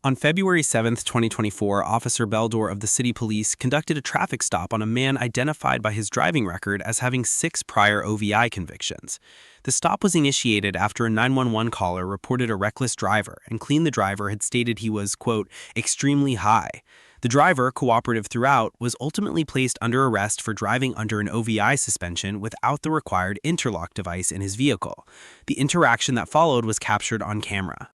On February 7, 2024, Officer Beldour of the City Police conducted a traffic stop on a man identified by his driving record as having 6 prior OVI convictions. The stop was initiated after a 911 caller reported a reckless driver and claimed the driver had stated he was, quote, extremely high. The driver, cooperative throughout, was ultimately placed under arrest for driving under an OVI suspension without the required interlock device in his vehicle. The interaction that followed was captured on camera.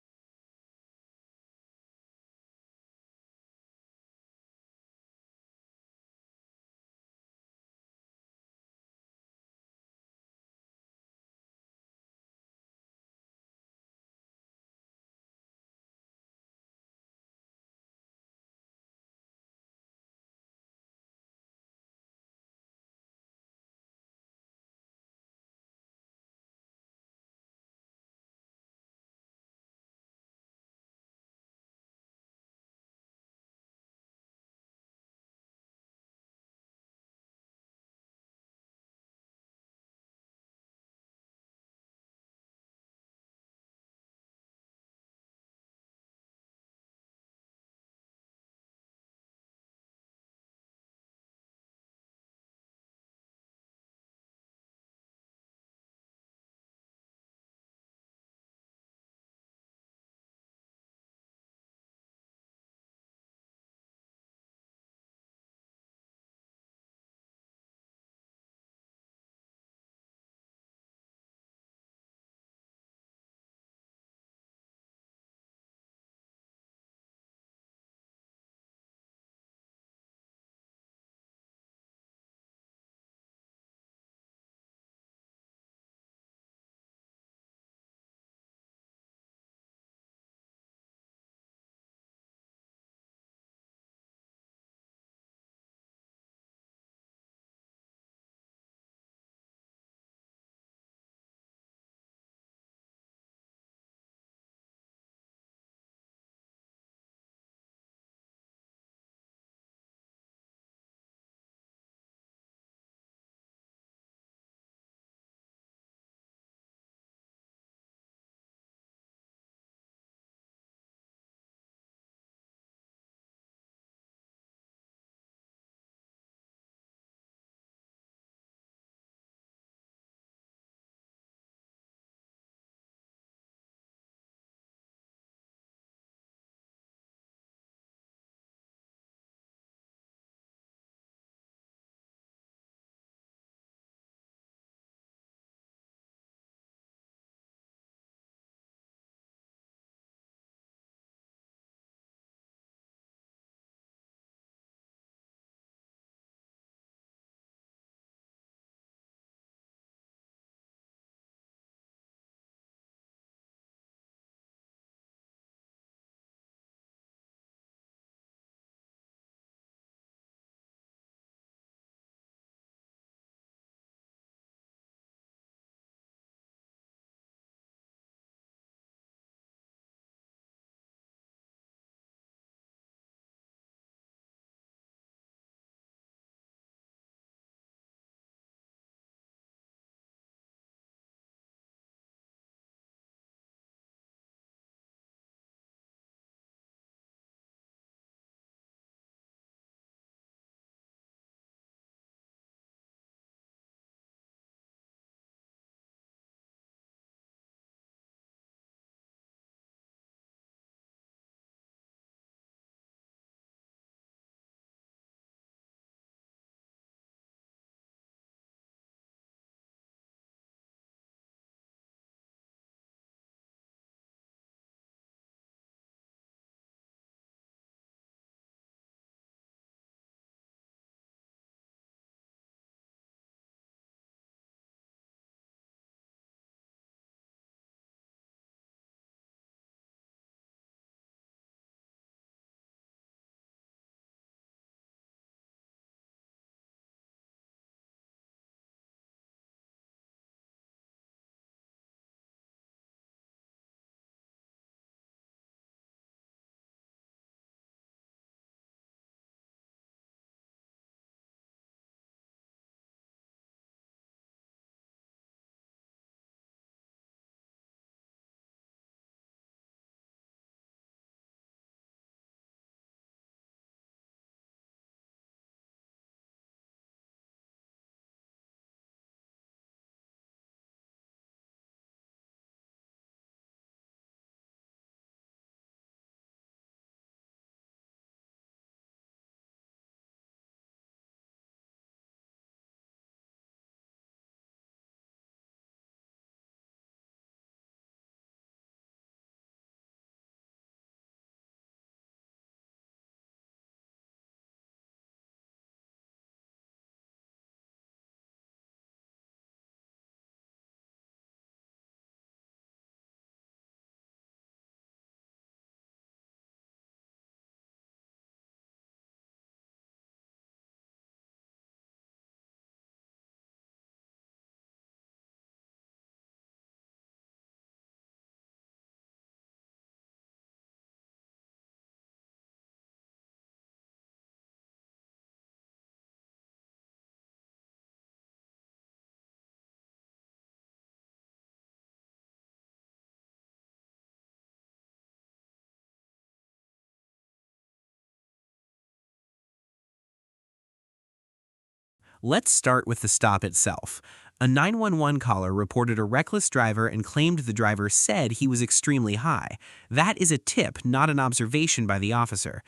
Let's start with the stop itself. A 911 caller reported a reckless driver and claimed the driver said he was extremely high. That is a tip, not an observation by the officer.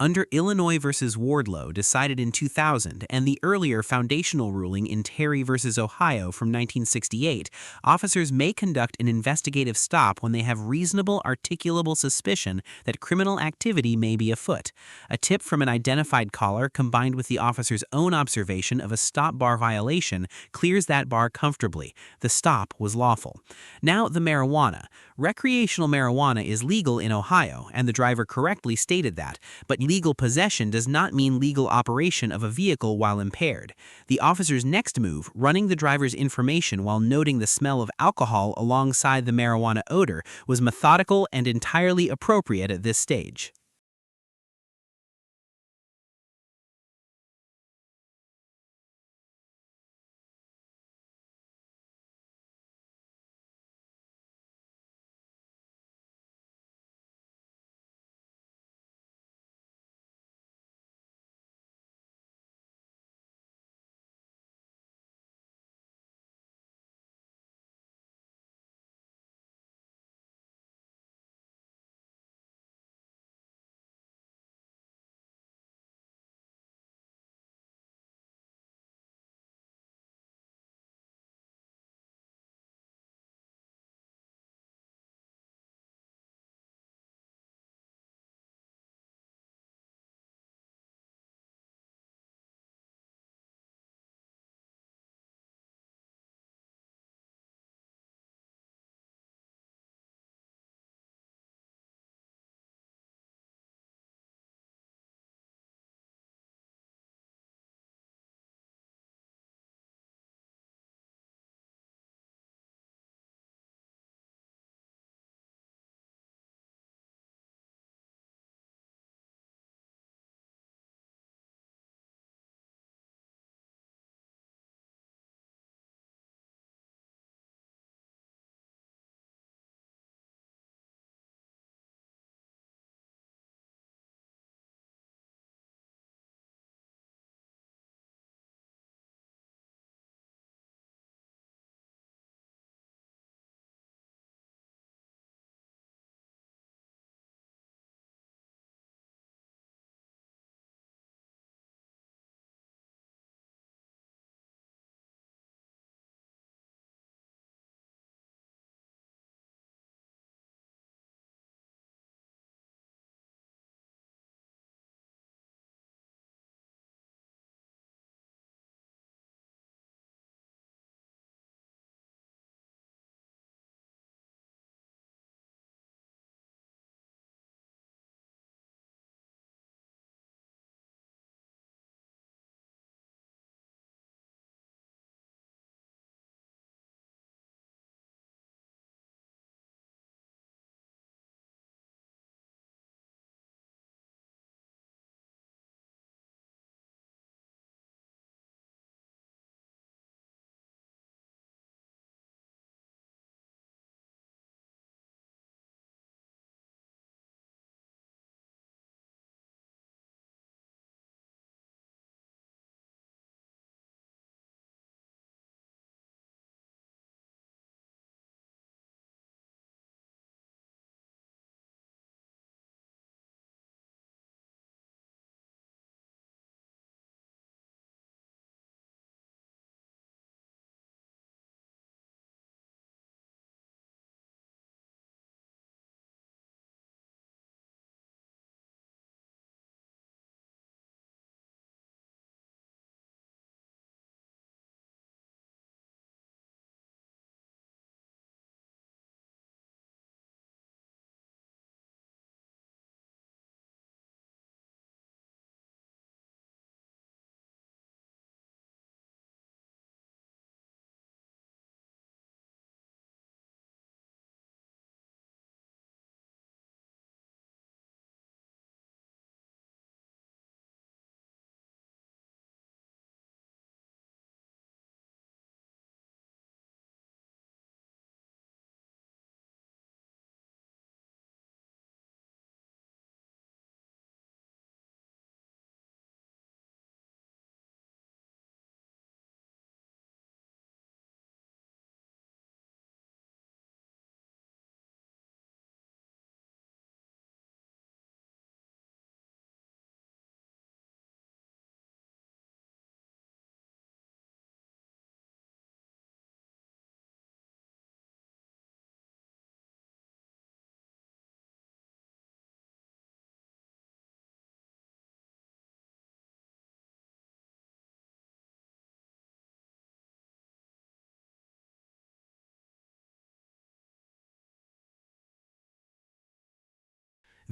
Under Illinois versus Wardlow, decided in 2000, and the earlier foundational ruling in Terry versus Ohio from 1968, officers may conduct an investigative stop when they have reasonable articulable suspicion that criminal activity may be afoot. A tip from an identified caller combined with the officer's own observation of a stop bar violation clears that bar comfortably. The stop was lawful. Now the marijuana. Recreational marijuana is legal in Ohio, and the driver correctly stated that, but legal possession does not mean legal operation of a vehicle while impaired. The officer's next move, running the driver's information while noting the smell of alcohol alongside the marijuana odor, was methodical and entirely appropriate at this stage.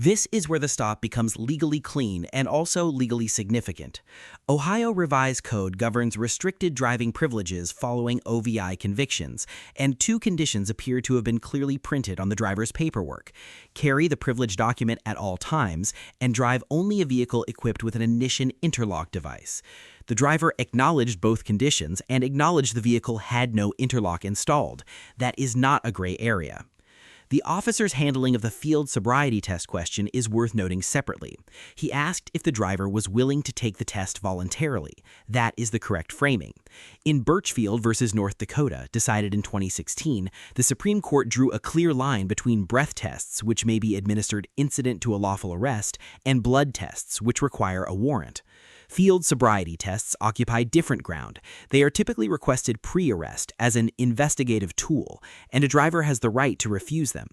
This is where the stop becomes legally clean and also legally significant. Ohio Revised Code governs restricted driving privileges following OVI convictions, and two conditions appear to have been clearly printed on the driver's paperwork: carry the privilege document at all times, and drive only a vehicle equipped with an ignition interlock device. The driver acknowledged both conditions and acknowledged the vehicle had no interlock installed. That is not a gray area. The officer's handling of the field sobriety test question is worth noting separately. He asked if the driver was willing to take the test voluntarily. That is the correct framing. In Birchfield versus North Dakota, decided in 2016, the Supreme Court drew a clear line between breath tests, which may be administered incident to a lawful arrest, and blood tests, which require a warrant. Field sobriety tests occupy different ground. They are typically requested pre-arrest as an investigative tool, and a driver has the right to refuse them.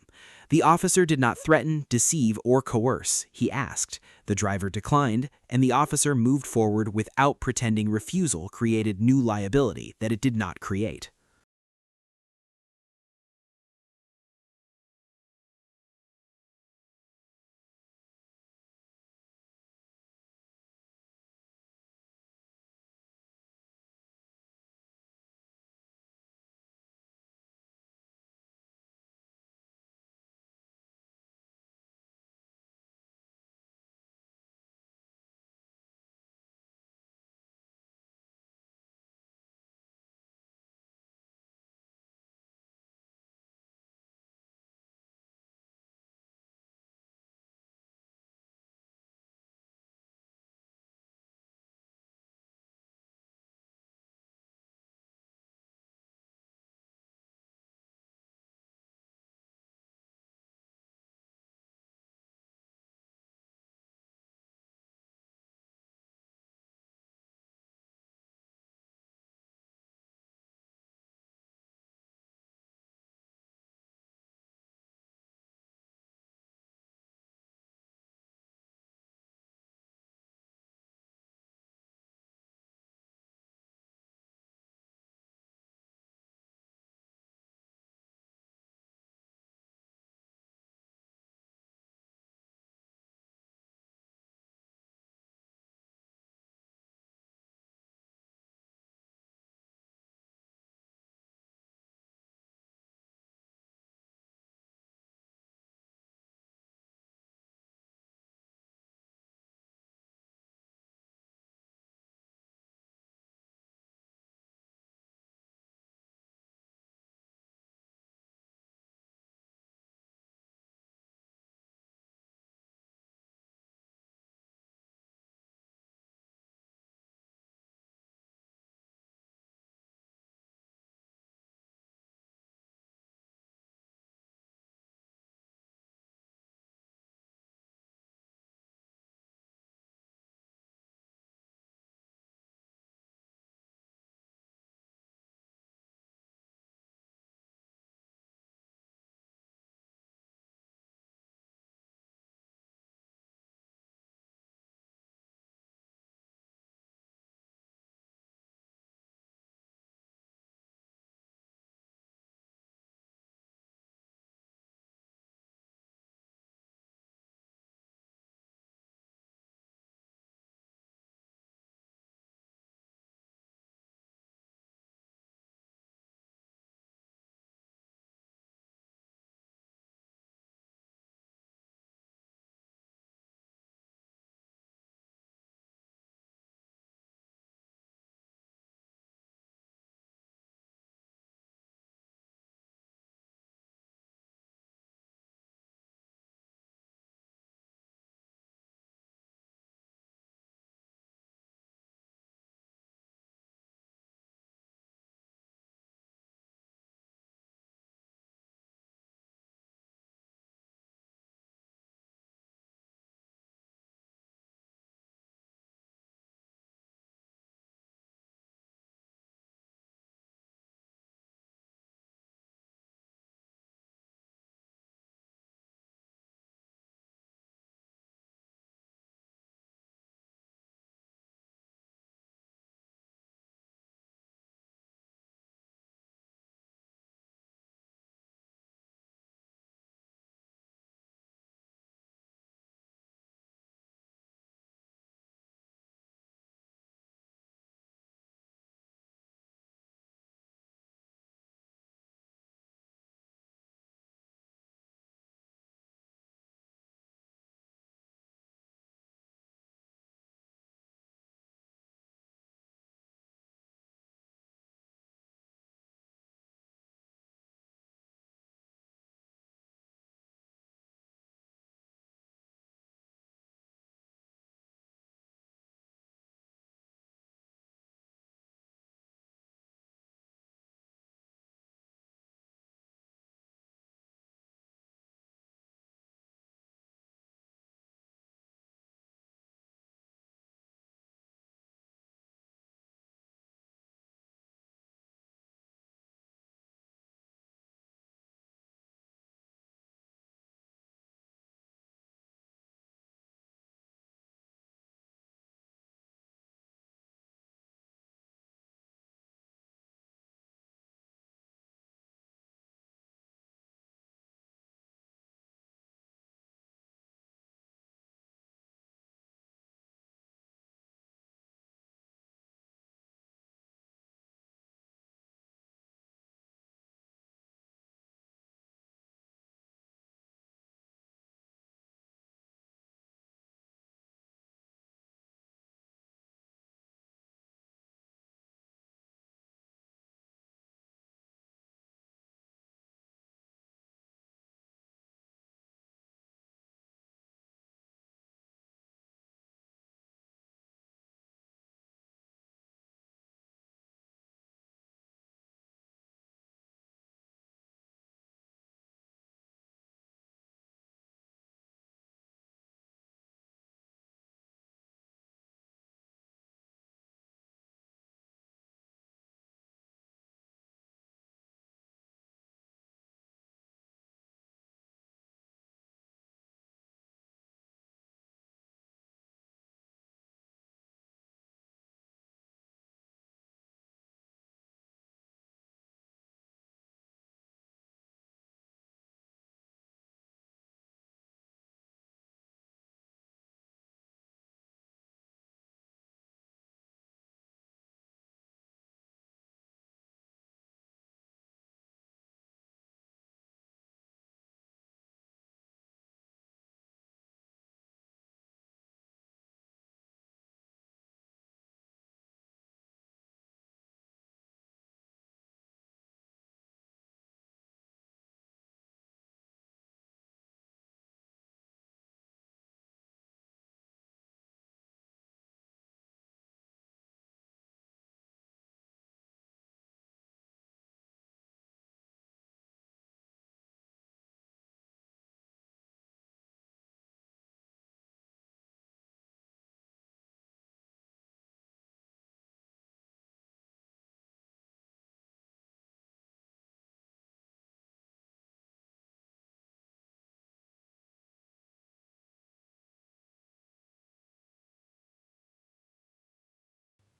The officer did not threaten, deceive, or coerce. He asked. The driver declined, and the officer moved forward without pretending refusal created new liability that it did not create.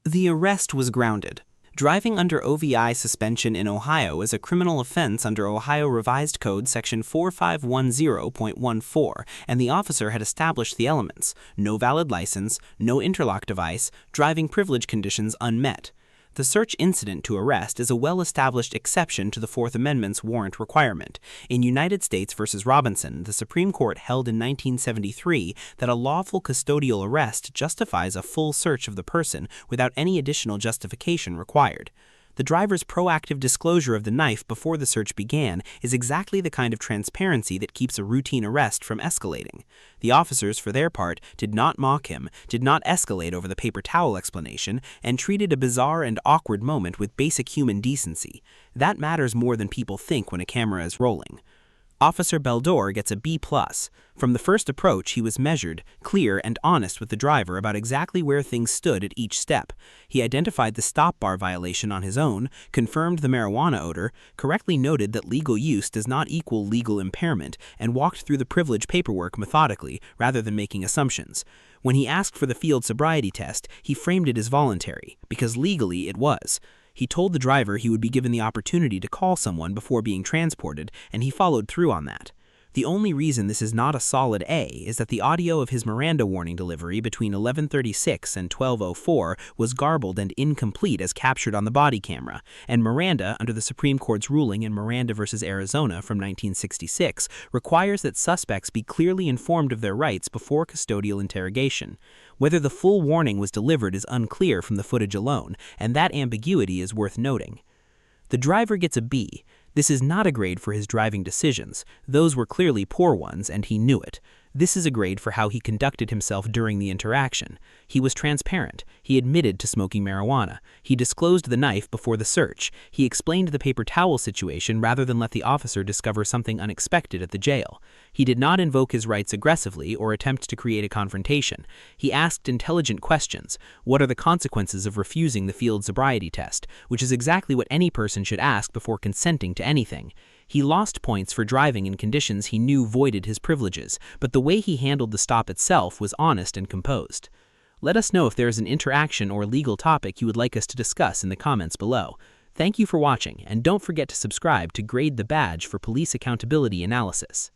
The arrest was grounded. Driving under OVI suspension in Ohio is a criminal offense under Ohio Revised Code Section 4510.14, and the officer had established the elements: no valid license, no interlock device, driving privilege conditions unmet. The search incident to arrest is a well-established exception to the Fourth Amendment's warrant requirement. In United States v. Robinson, the Supreme Court held in 1973 that a lawful custodial arrest justifies a full search of the person without any additional justification required. The driver's proactive disclosure of the knife before the search began is exactly the kind of transparency that keeps a routine arrest from escalating. The officers, for their part, did not mock him, did not escalate over the paper towel explanation, and treated a bizarre and awkward moment with basic human decency. That matters more than people think when a camera is rolling. Officer Beldour gets a B+. From the first approach, he was measured, clear, and honest with the driver about exactly where things stood at each step. He identified the stop bar violation on his own, confirmed the marijuana odor, correctly noted that legal use does not equal legal impairment, and walked through the privilege paperwork methodically, rather than making assumptions. When he asked for the field sobriety test, he framed it as voluntary, because legally it was. He told the driver he would be given the opportunity to call someone before being transported, and he followed through on that. The only reason this is not a solid A is that the audio of his Miranda warning delivery between 11:36 and 12:04 was garbled and incomplete as captured on the body camera, and Miranda, under the Supreme Court's ruling in Miranda v. Arizona from 1966, requires that suspects be clearly informed of their rights before custodial interrogation. Whether the full warning was delivered is unclear from the footage alone, and that ambiguity is worth noting. The driver gets a B. This is not a grade for his driving decisions. Those were clearly poor ones, and he knew it. This is a grade for how he conducted himself during the interaction. He was transparent. He admitted to smoking marijuana. He disclosed the knife before the search. He explained the paper towel situation rather than let the officer discover something unexpected at the jail. He did not invoke his rights aggressively or attempt to create a confrontation. He asked intelligent questions. What are the consequences of refusing the field sobriety test? Which is exactly what any person should ask before consenting to anything. He lost points for driving in conditions he knew voided his privileges, but the way he handled the stop itself was honest and composed. Let us know if there is an interaction or legal topic you would like us to discuss in the comments below. Thank you for watching, and don't forget to subscribe to Grade the Badge for police accountability analysis.